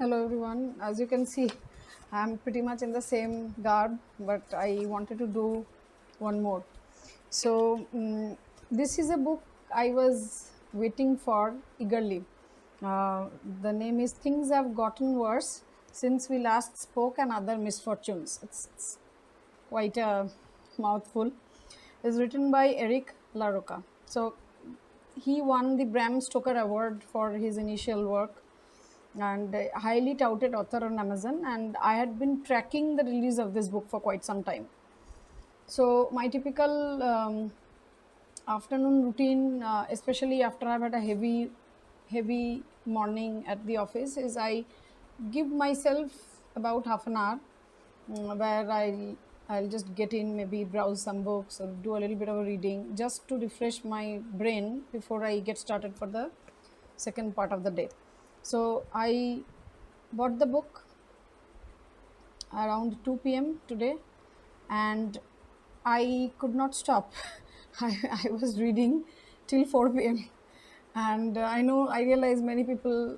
Hello everyone. As you can see, I'm pretty much in the same garb, but I wanted to do one more. This is a book I was waiting for eagerly. Uh, the name is Things Have Gotten Worse Since We Last Spoke and Other Misfortunes. It's quite a mouthful. It's written by Eric LaRocca. He won the Bram Stoker Award for his initial work and highly touted author on Amazon. And I had been tracking the release of this book for quite some time. So my typical afternoon routine, especially after I've had a heavy morning at the office, is I give myself about half an hour where I'll just get in, maybe browse some books or do a little bit of a reading just to refresh my brain before I get started for the second part of the day. So I bought the book around 2 p.m. today, and I could not stop. I was reading till 4 p.m. And I realize many people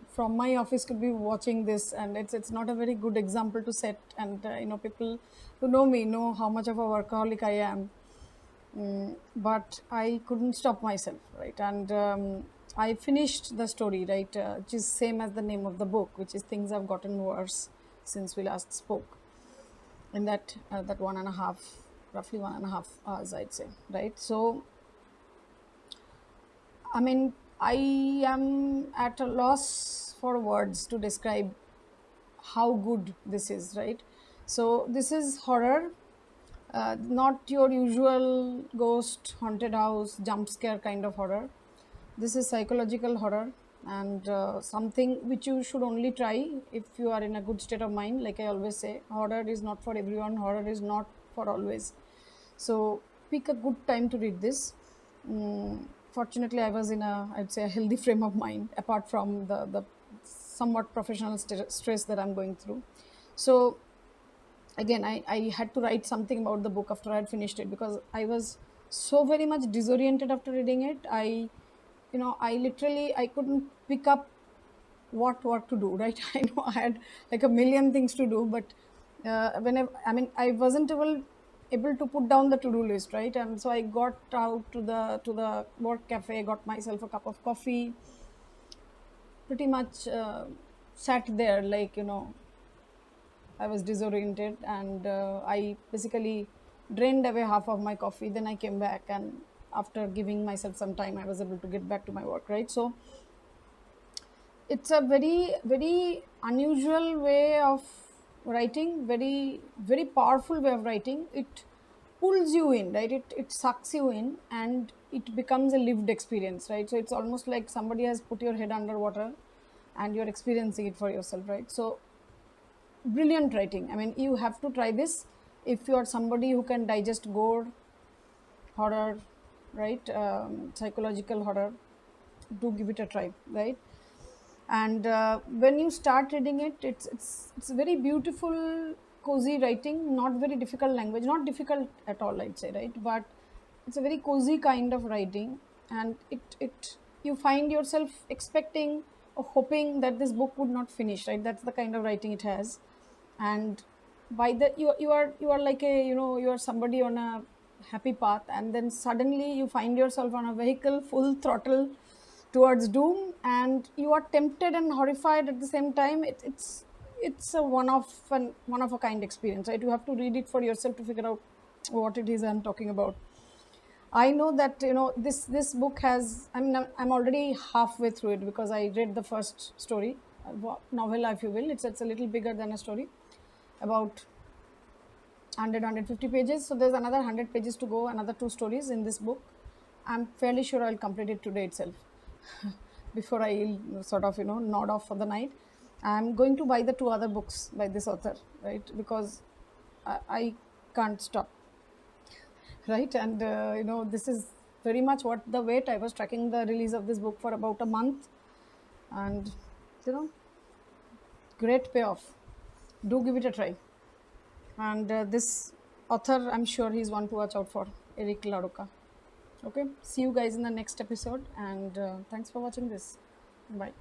from my office could be watching this, and it's not a very good example to set. And people who know me know how much of a workaholic I am. But I couldn't stop myself, right? And I finished the story, right, which is same as the name of the book, which is Things Have Gotten Worse Since We Last Spoke. In that roughly 1.5 hours, I'd say, right? So, I mean, I am at a loss for words to describe how good this is, right? So this is horror, not your usual ghost, haunted house, jump scare kind of horror. This is psychological horror, and something which you should only try if you are in a good state of mind. Like I always say, horror is not for everyone, horror is not for always. So pick a good time to read this. Fortunately, I was in I'd say, a healthy frame of mind, apart from the somewhat professional stress that I'm going through. So again, I had to write something about the book after I had finished it, because I was so very much disoriented after reading it. I literally, I couldn't pick up what work to do, right? I know I had like a million things to do, but whenever, I wasn't able to put down the to-do list, right? And so I got out to the work cafe, got myself a cup of coffee, pretty much sat there, like, I was disoriented, and I basically drained away half of my coffee. Then I came back, and after giving myself some time, I was able to get back to my work, right? So it's a very, very unusual way of writing, very, very powerful way of writing. It pulls you in, right? It sucks you in, and it becomes a lived experience, right? So it's almost like somebody has put your head underwater and you're experiencing it for yourself, right? So brilliant writing. I mean, you have to try this if you are somebody who can digest gore, horror, right? Psychological horror. Do give it a try, right? And when you start reading it, it's very beautiful, cozy writing, not very difficult language, not difficult at all, I'd say, right? But it's a very cozy kind of writing, and it you find yourself expecting or hoping that this book would not finish, right? That's the kind of writing it has. And by the you are like a, you are somebody on a happy path, and then suddenly you find yourself on a vehicle full throttle towards doom, and you are tempted and horrified at the same time. It's a one of a kind experience, right? You have to read it for yourself to figure out what it is I'm talking about. I know that, this book has, I'm already halfway through it, because I read the first story, novella, if you will. It's a little bigger than a story, about 150 pages. So there's another 100 pages to go, another two stories in this book. I'm fairly sure I'll complete it today itself before I sort of, nod off for the night. I'm going to buy the two other books by this author, right? Because I can't stop, right? And, this is very much what the wait. I was tracking the release of this book for about a month, and, you know, great payoff. Do give it a try. And this author, I'm sure he's one to watch out for, Eric LaRocca. Okay, see you guys in the next episode, and thanks for watching this. Bye.